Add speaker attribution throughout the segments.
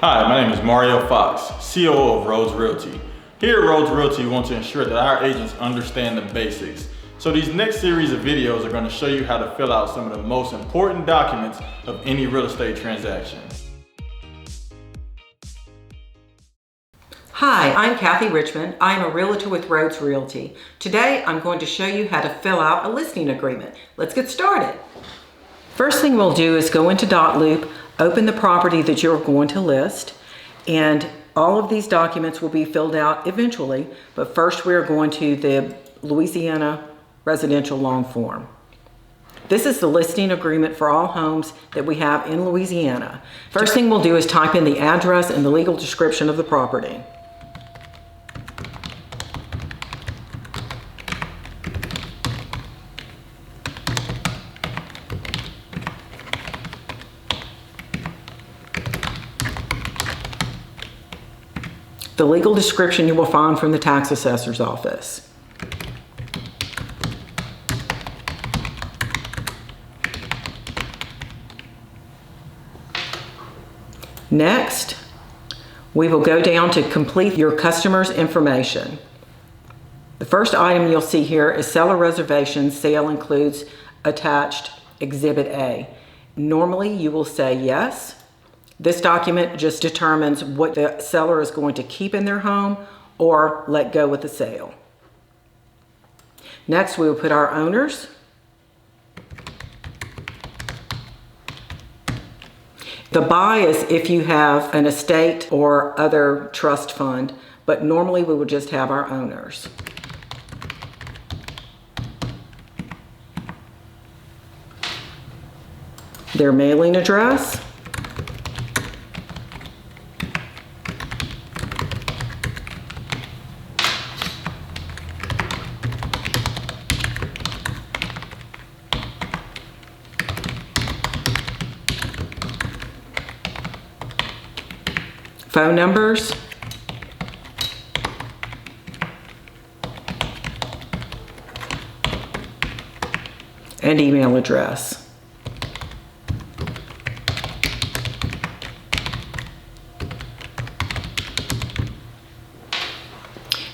Speaker 1: Hi, my name is Mario Fox, CEO of Rhodes Realty. Here at Rhodes Realty, we want to ensure that our agents understand the basics. So these next series of videos are going to show you how to fill out some of the most important documents of any real estate transaction.
Speaker 2: Hi, I'm Kathy Richmond. I am a realtor with Rhodes Realty. Today, I'm going to show you how to fill out a listing agreement. Let's get started. First thing we'll do is go into dotloop, open the property that you're going to list, and all of these documents will be filled out eventually, but first we're going to the Louisiana residential long form. This is the listing agreement for all homes that we have in Louisiana. First thing we'll do is type in the address and the legal description of the property. The legal description you will find from the tax assessor's office. Next, we will go down to complete your customer's information. The first item you'll see here is seller reservation. Sale includes attached Exhibit A. Normally you will say yes. This document just determines what the seller is going to keep in their home or let go with the sale. Next, we will put our owners. The buy is if you have an estate or other trust fund, but normally we would just have our owners. Their mailing address. Phone numbers, and email address.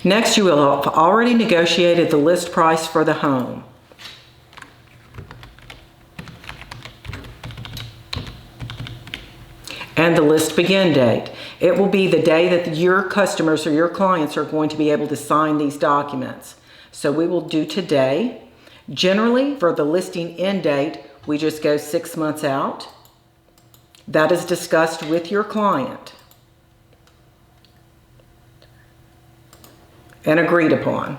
Speaker 2: Next, you will have already negotiated the list price for the home. And the list begin date. It will be the day that your customers or your clients are going to be able to sign these documents. So we will do today. Generally, for the listing end date, we just go 6 months out. That is discussed with your client and agreed upon.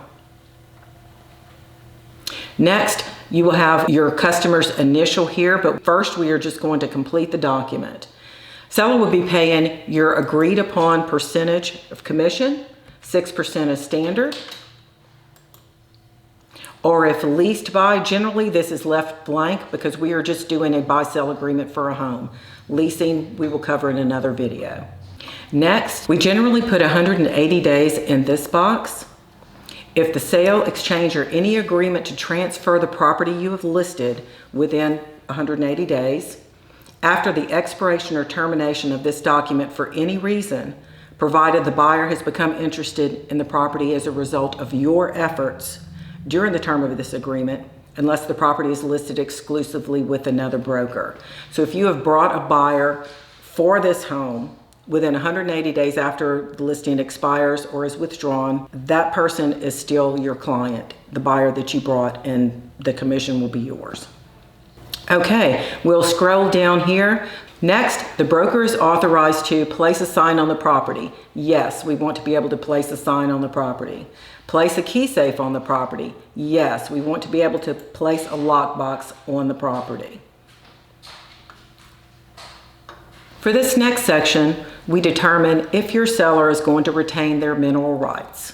Speaker 2: Next, you will have your customer's initial here, but first we are just going to complete the document. Seller will be paying your agreed upon percentage of commission, 6% is standard. Or if leased by, generally this is left blank because we are just doing a buy-sell agreement for a home. Leasing, we will cover in another video. Next, we generally put 180 days in this box. If the sale, exchange, or any agreement to transfer the property you have listed within 180 days, after the expiration or termination of this document for any reason, provided the buyer has become interested in the property as a result of your efforts during the term of this agreement, unless the property is listed exclusively with another broker. So if you have brought a buyer for this home within 180 days after the listing expires or is withdrawn, that person is still your client, the buyer that you brought, and the commission will be yours. Okay, we'll scroll down here. Next, the broker is authorized to place a sign on the property. Yes, we want to be able to place a sign on the property. Place a key safe on the property. Yes, we want to be able to place a lockbox on the property. For this next section, we determine if your seller is going to retain their mineral rights.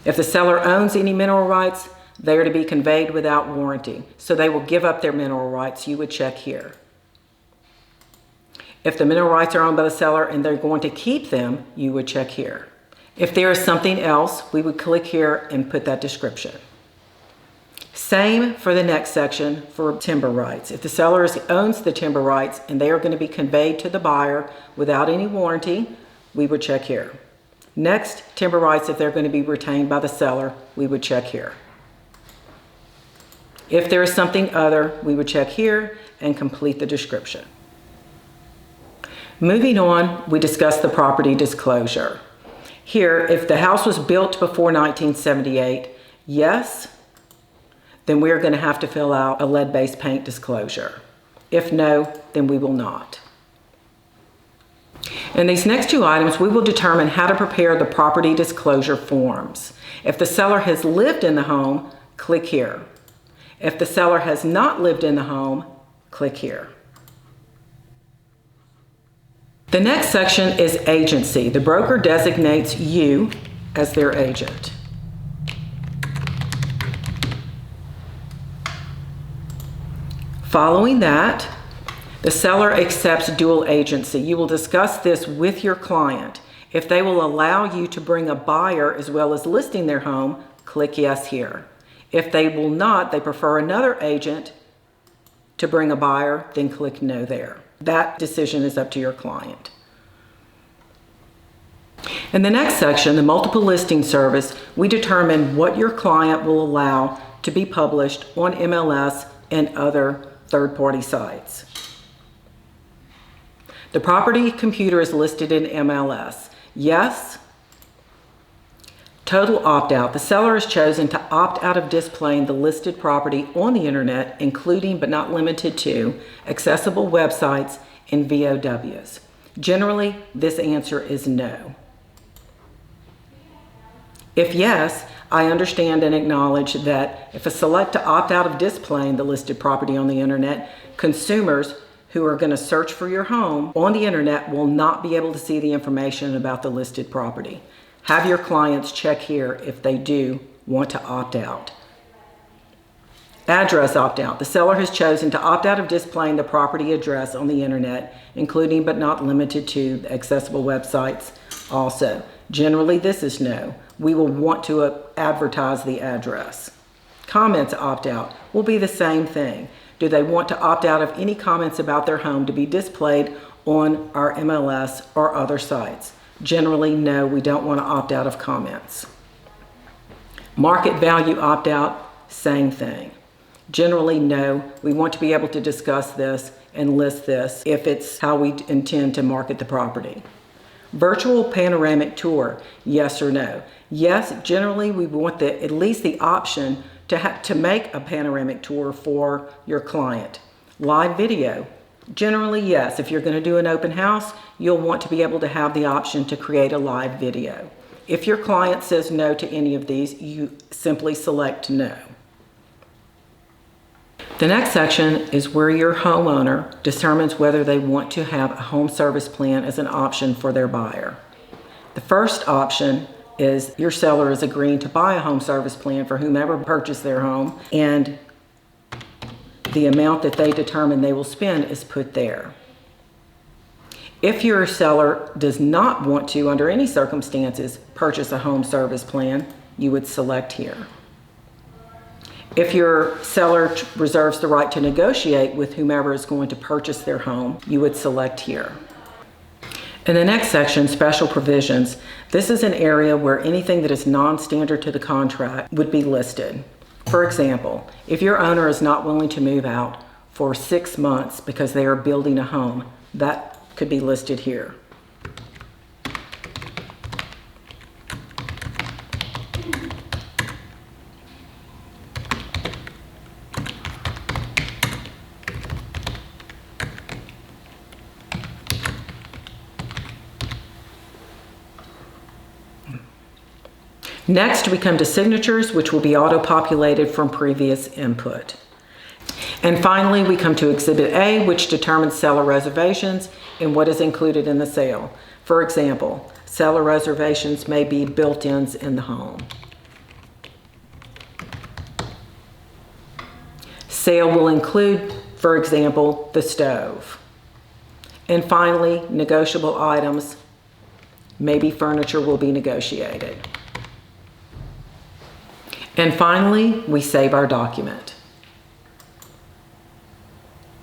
Speaker 2: If the seller owns any mineral rights, they are to be conveyed without warranty. So they will give up their mineral rights. You would check here. If the mineral rights are owned by the seller and they're going to keep them, you would check here. If there is something else, we would click here and put that description. Same for the next section for timber rights. If the seller owns the timber rights and they are going to be conveyed to the buyer without any warranty, we would check here. Next, timber rights, if they're going to be retained by the seller, we would check here. If there is something other, we would check here and complete the description. Moving on, we discuss the property disclosure. Here, if the house was built before 1978, yes, then we're going to have to fill out a lead-based paint disclosure. If no, then we will not. In these next two items, we will determine how to prepare the property disclosure forms. If the seller has lived in the home, click here. If the seller has not lived in the home, click here. The next section is agency. The broker designates you as their agent. Following that, the seller accepts dual agency. You will discuss this with your client. If they will allow you to bring a buyer as well as listing their home, click yes here. If they will not, they prefer another agent to bring a buyer, then click no there. That decision is up to your client. In the next section, the multiple listing service, we determine what your client will allow to be published on MLS and other third-party sites. The property computer is listed in MLS. Yes. Total opt-out. The seller has chosen to opt out of displaying the listed property on the internet, including but not limited to accessible websites and VOWs. Generally, this answer is no. If yes, I understand and acknowledge that if I select to opt out of displaying the listed property on the internet, consumers who are going to search for your home on the internet will not be able to see the information about the listed property. Have your clients check here if they do want to opt out. Address opt-out. The seller has chosen to opt out of displaying the property address on the internet, including but not limited to accessible websites also. Generally, this is no. We will want to advertise the address. Comments opt-out will be the same thing. Do they want to opt out of any comments about their home to be displayed on our MLS or other sites? Generally, no, we don't want to opt out of comments. Market value opt-out, same thing. Generally, no, we want to be able to discuss this and list this if it's how we intend to market the property. Virtual panoramic tour, yes or no? Yes, generally we want at least the option to make a panoramic tour for your client. Live video, generally yes. If you're going to do an open house, you'll want to be able to have the option to create a live video. If your client says no to any of these, you simply select no. The next section is where your homeowner determines whether they want to have a home service plan as an option for their buyer. The first option is your seller is agreeing to buy a home service plan for whomever purchased their home, and the amount that they determine they will spend is put there. If your seller does not want to, under any circumstances, purchase a home service plan, you would select here. If your seller reserves the right to negotiate with whomever is going to purchase their home, you would select here. In the next section, special provisions, this is an area where anything that is non-standard to the contract would be listed. For example, if your owner is not willing to move out for 6 months because they are building a home, that could be listed here. Next, we come to signatures, which will be auto-populated from previous input. And finally, we come to Exhibit A, which determines seller reservations and what is included in the sale. For example, seller reservations may be built-ins in the home. Sale will include, for example, the stove. And finally, negotiable items, maybe furniture will be negotiated. And finally, we save our document.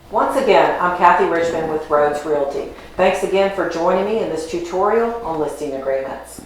Speaker 2: Once again, I'm Kathy Richmond with Rhodes Realty. Thanks again for joining me in this tutorial on listing agreements.